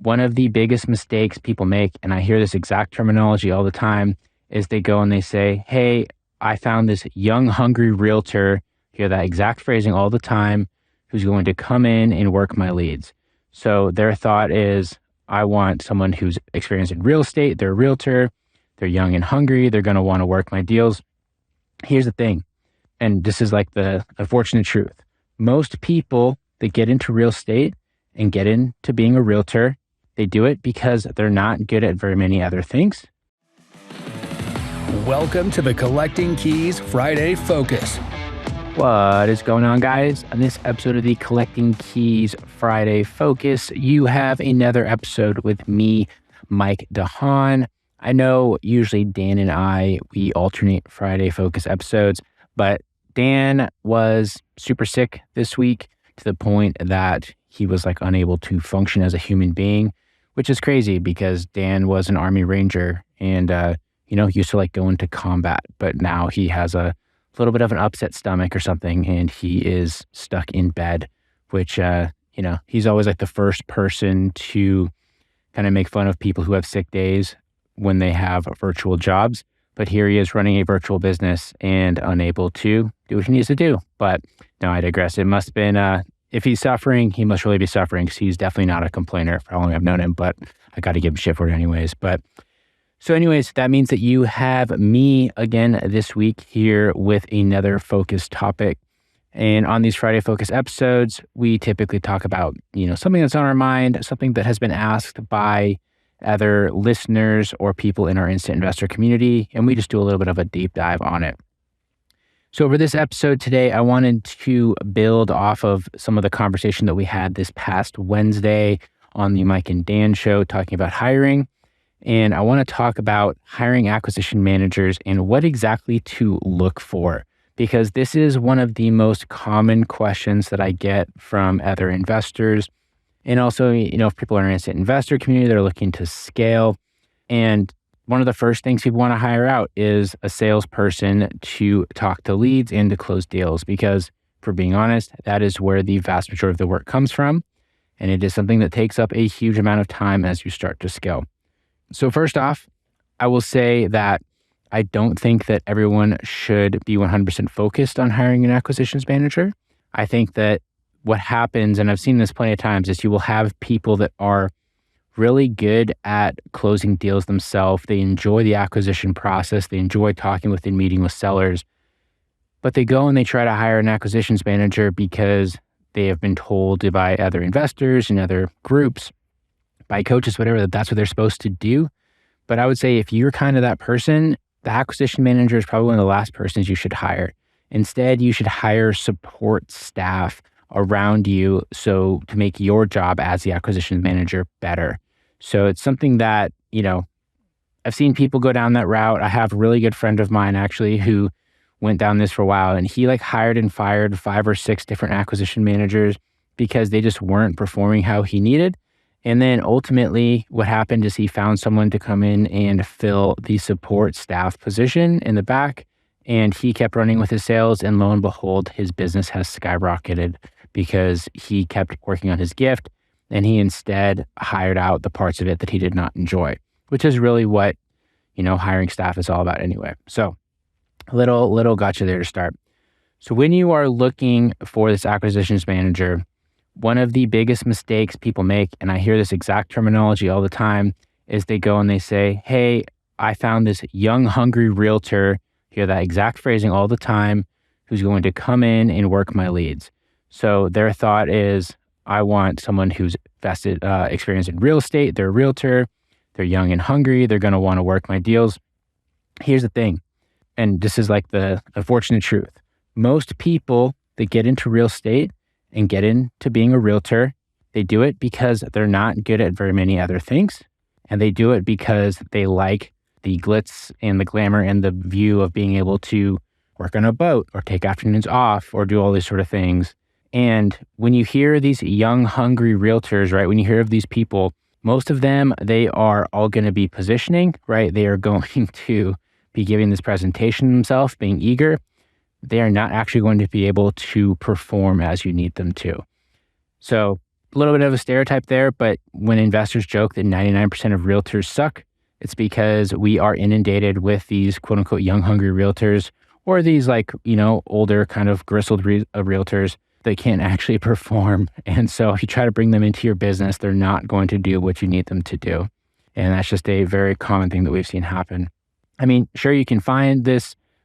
One of the biggest mistakes people make, and I hear this exact terminology all the time, is they go and they say, hey, I found this young, hungry realtor, hear that exact phrasing all the time, who's going to come in and work my leads. So their thought is, I want someone who's experienced in real estate, they're a realtor, they're young and hungry, they're going to want to work my deals. Here's the thing, and this is like the unfortunate truth. Most people that get into real estate and get into being a realtor, they do it because they're not good at very many other things. Welcome to the Collecting Keys Friday Focus. What is going on, guys? On this episode of the Collecting Keys Friday Focus, you have another episode with me, Mike DeHaan. I know usually Dan and I, we alternate Friday Focus episodes, but Dan was super sick this week to the point that he was like unable to function as a human being, which is crazy because Dan was an Army Ranger and, used to like go into combat, but now he has a little bit of an upset stomach or something, and he is stuck in bed, which, he's always like the first person to kind of make fun of people who have sick days when they have virtual jobs. But here he is running a virtual business and unable to do what he needs to do. But no, I digress. It must have been, if he's suffering, he must really be suffering because he's definitely not a complainer for how long I've known him, but I got to give him shit for it anyways. So anyways, that means that you have me again this week here with another focus topic. And on these Friday Focus episodes, we typically talk about, something that's on our mind, something that has been asked by other listeners or people in our instant investor community, and we just do a little bit of a deep dive on it. So for this episode today, I wanted to build off of some of the conversation that we had this past Wednesday on the Mike and Dan show talking about hiring. And I want to talk about hiring acquisition managers and what exactly to look for, because this is one of the most common questions that I get from other investors. And also, if people are in an instant investor community, they're looking to scale. And one of the first things people want to hire out is a salesperson to talk to leads and to close deals, because for being honest, that is where the vast majority of the work comes from. And it is something that takes up a huge amount of time as you start to scale. So first off, I will say that I don't think that everyone should be 100% focused on hiring an acquisitions manager. I think that what happens, and I've seen this plenty of times, is you will have people that are really good at closing deals themselves. They enjoy the acquisition process. They enjoy talking with and meeting with sellers, but they go and they try to hire an acquisitions manager because they have been told by other investors and other groups, by coaches, whatever, that's what they're supposed to do. But I would say if you're kind of that person, the acquisition manager is probably one of the last persons you should hire. Instead, you should hire support staff around you to make your job as the acquisition manager better. So it's something that, I've seen people go down that route. I have a really good friend of mine actually who went down this for a while, and he hired and fired 5 or 6 different acquisition managers because they just weren't performing how he needed. And then ultimately what happened is he found someone to come in and fill the support staff position in the back, and he kept running with his sales, and lo and behold, his business has skyrocketed because he kept working on his gift and he instead hired out the parts of it that he did not enjoy, which is really what, hiring staff is all about anyway. So little gotcha there to start. So when you are looking for this acquisitions manager, one of the biggest mistakes people make, and I hear this exact terminology all the time, is they go and they say, hey, I found this young, hungry realtor, hear that exact phrasing all the time, who's going to come in and work my leads. So their thought is, I want someone who's experienced in real estate, they're a realtor, they're young and hungry, they're going to want to work my deals. Here's the thing, and this is like the unfortunate truth. Most people that get into real estate and get into being a realtor, they do it because they're not good at very many other things. And they do it because they like the glitz and the glamour and the view of being able to work on a boat or take afternoons off or do all these sort of things. And when you hear these young, hungry realtors, right, when you hear of these people, most of them, they are all going to be positioning, right? They are going to be giving this presentation themselves, being eager. They are not actually going to be able to perform as you need them to. So a little bit of a stereotype there, but when investors joke that 99% of realtors suck, it's because we are inundated with these quote unquote young, hungry realtors or these like, older kind of gristled realtors that can't actually perform. And so if you try to bring them into your business, they're not going to do what you need them to do. And that's just a very common thing that we've seen happen. I mean, sure, you can find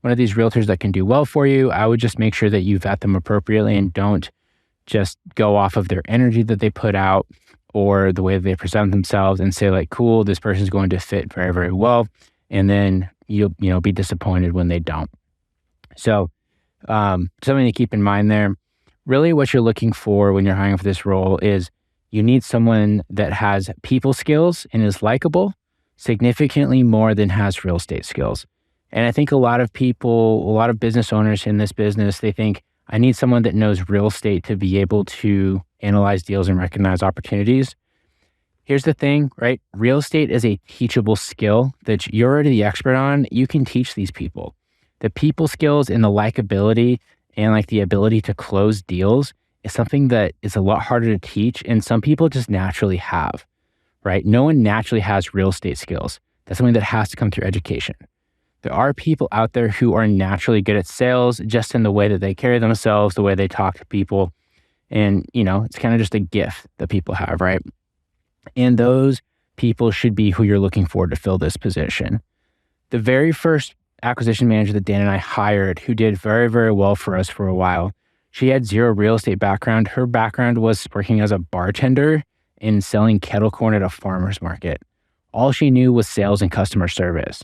one of these realtors that can do well for you. I would just make sure that you vet them appropriately and don't just go off of their energy that they put out or the way that they present themselves and say like, cool, this person's going to fit very, very well. And then you'll be disappointed when they don't. So something to keep in mind there. Really what you're looking for when you're hiring for this role is you need someone that has people skills and is likable significantly more than has real estate skills. And I think a lot of business owners in this business, they think, I need someone that knows real estate to be able to analyze deals and recognize opportunities. Here's the thing, right? Real estate is a teachable skill that you're already the expert on. You can teach these people. The people skills and the likability and like the ability to close deals is something that is a lot harder to teach. And some people just naturally have, right? No one naturally has real estate skills. That's something that has to come through education. There are people out there who are naturally good at sales just in the way that they carry themselves, the way they talk to people. And, it's kind of just a gift that people have, right? And those people should be who you're looking for to fill this position. The very first acquisition manager that Dan and I hired, who did very, very well for us for a while, she had zero real estate background. Her background was working as a bartender and selling kettle corn at a farmer's market. All she knew was sales and customer service.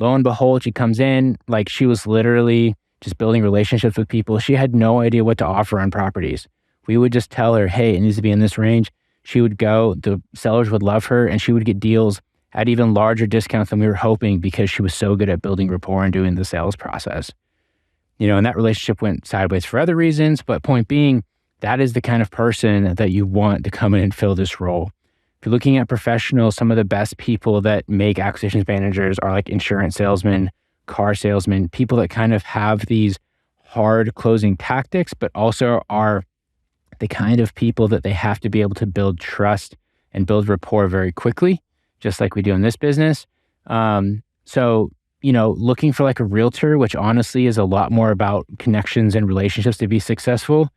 Lo and behold, she comes in, like she was literally just building relationships with people. She had no idea what to offer on properties. We would just tell her, hey, it needs to be in this range. She would go, the sellers would love her, and she would get deals at even larger discounts than we were hoping because she was so good at building rapport and doing the sales process. And that relationship went sideways for other reasons, but point being, that is the kind of person that you want to come in and fill this role. If you're looking at professionals, some of the best people that make acquisitions managers are like insurance salesmen, car salesmen, people that kind of have these hard closing tactics, but also are the kind of people that they have to be able to build trust and build rapport very quickly, just like we do in this business. So, looking for like a realtor, which honestly is a lot more about connections and relationships to be successful,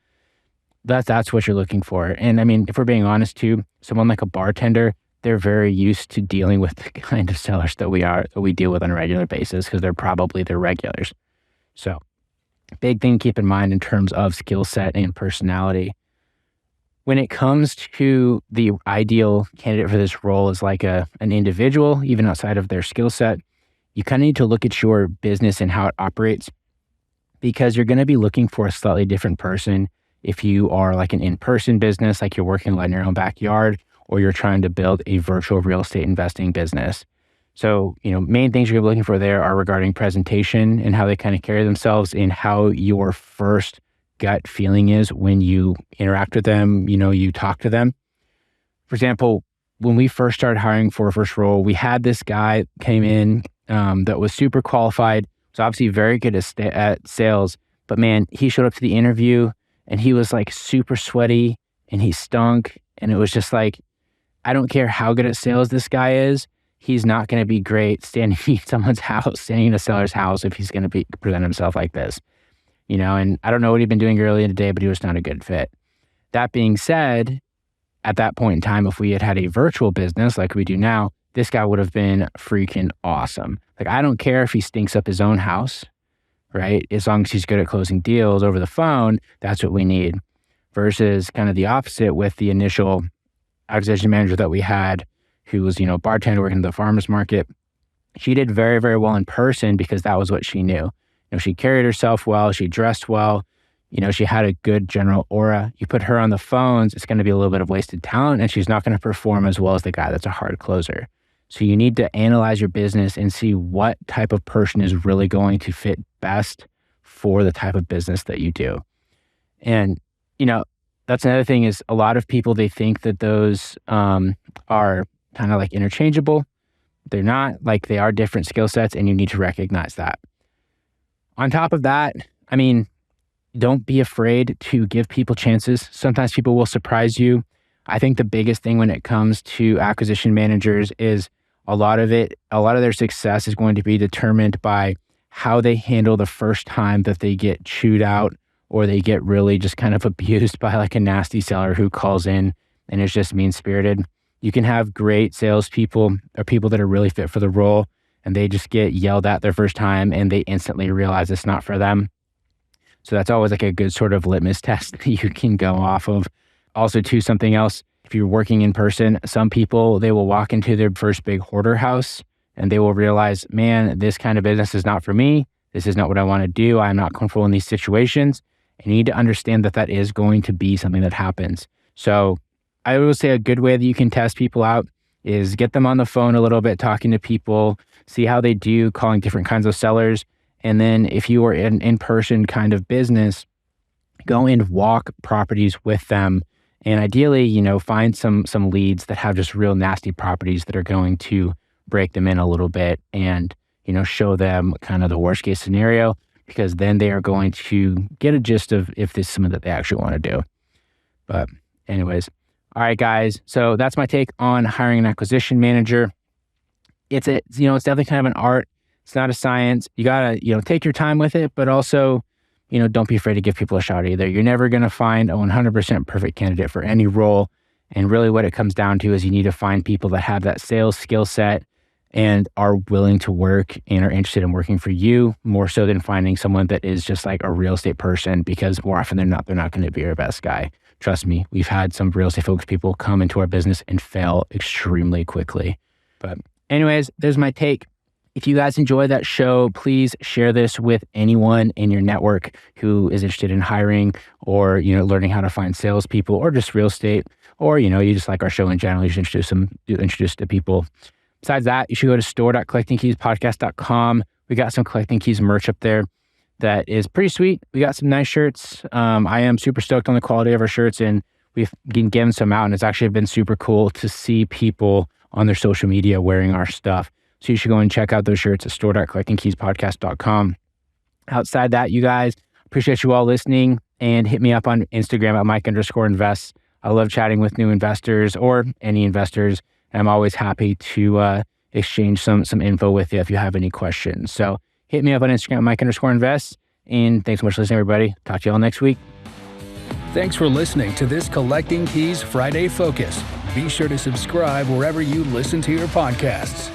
that's what you're looking for. And I mean, if we're being honest too, someone like a bartender, they're very used to dealing with the kind of sellers that we deal with on a regular basis because they're probably their regulars. So big thing to keep in mind in terms of skill set and personality. When it comes to the ideal candidate for this role as like an individual, even outside of their skill set, you kind of need to look at your business and how it operates because you're going to be looking for a slightly different person if you are like an in-person business, like you're working in your own backyard, or you're trying to build a virtual real estate investing business. So, main things you're looking for there are regarding presentation and how they kind of carry themselves and how your first gut feeling is when you interact with them, you talk to them. For example, when we first started hiring for our first role, we had this guy came in that was super qualified, was obviously very good at sales, but man, he showed up to the interview and he was like super sweaty and he stunk. And it was just like, I don't care how good at sales this guy is. He's not going to be great standing in someone's house, standing in a seller's house if he's going to present himself like this. And I don't know what he'd been doing earlier in the day, but he was not a good fit. That being said, at that point in time, if we had had a virtual business like we do now, this guy would have been freaking awesome. Like, I don't care if he stinks up his own house, right? As long as he's good at closing deals over the phone, that's what we need. Versus kind of the opposite with the initial acquisition manager that we had, who was, bartender working at the farmer's market. She did very, very well in person because that was what she knew. She carried herself well, she dressed well, she had a good general aura. You put her on the phones, it's going to be a little bit of wasted talent and she's not going to perform as well as the guy that's a hard closer. So you need to analyze your business and see what type of person is really going to fit best for the type of business that you do. And, that's another thing is a lot of people, they think that those are kind of like interchangeable. They're not. Like, they are different skill sets and you need to recognize that. On top of that, I mean, don't be afraid to give people chances. Sometimes people will surprise you. I think the biggest thing when it comes to acquisition managers is a lot of their success is going to be determined by how they handle the first time that they get chewed out or they get really just kind of abused by like a nasty seller who calls in and is just mean-spirited. You can have great salespeople or people that are really fit for the role, and they just get yelled at their first time and they instantly realize it's not for them. So that's always like a good sort of litmus test that you can go off of. Also, too, something else, if you're working in person, some people, they will walk into their first big hoarder house and they will realize, man, this kind of business is not for me. This is not what I want to do. I'm not comfortable in these situations. And you need to understand that that is going to be something that happens. So I will say a good way that you can test people out is get them on the phone a little bit, talking to people, see how they do, calling different kinds of sellers. And then if you are an in-person kind of business, go and walk properties with them. And ideally, find some leads that have just real nasty properties that are going to break them in a little bit and, show them kind of the worst case scenario, because then they are going to get a gist of if this is something that they actually want to do. But anyways, all right, guys. So that's my take on hiring an acquisition manager. It's definitely kind of an art. It's not a science. You gotta, take your time with it, but also, don't be afraid to give people a shot either. You're never going to find a 100% perfect candidate for any role. And really what it comes down to is you need to find people that have that sales skill set and are willing to work and are interested in working for you more so than finding someone that is just like a real estate person, because more often than not, they're not going to be your best guy. Trust me, we've had some real estate focused people come into our business and fail extremely quickly. But anyways, there's my take. If you guys enjoy that show, please share this with anyone in your network who is interested in hiring or, learning how to find salespeople or just real estate, or, you just like our show in general. You should introduce to people. Besides that, you should go to store.collectingkeyspodcast.com. We got some Collecting Keys merch up there that is pretty sweet. We got some nice shirts. I am super stoked on the quality of our shirts, and we've been giving some out, and it's actually been super cool to see people on their social media wearing our stuff. So you should go and check out those shirts at store.collectingkeyspodcast.com. Outside that, you guys, appreciate you all listening, and hit me up on Instagram at Mike_invests. I love chatting with new investors or any investors. And I'm always happy to exchange some info with you if you have any questions. So hit me up on Instagram at Mike_invests. And thanks so much for listening, everybody. Talk to you all next week. Thanks for listening to this Collecting Keys Friday Focus. Be sure to subscribe wherever you listen to your podcasts.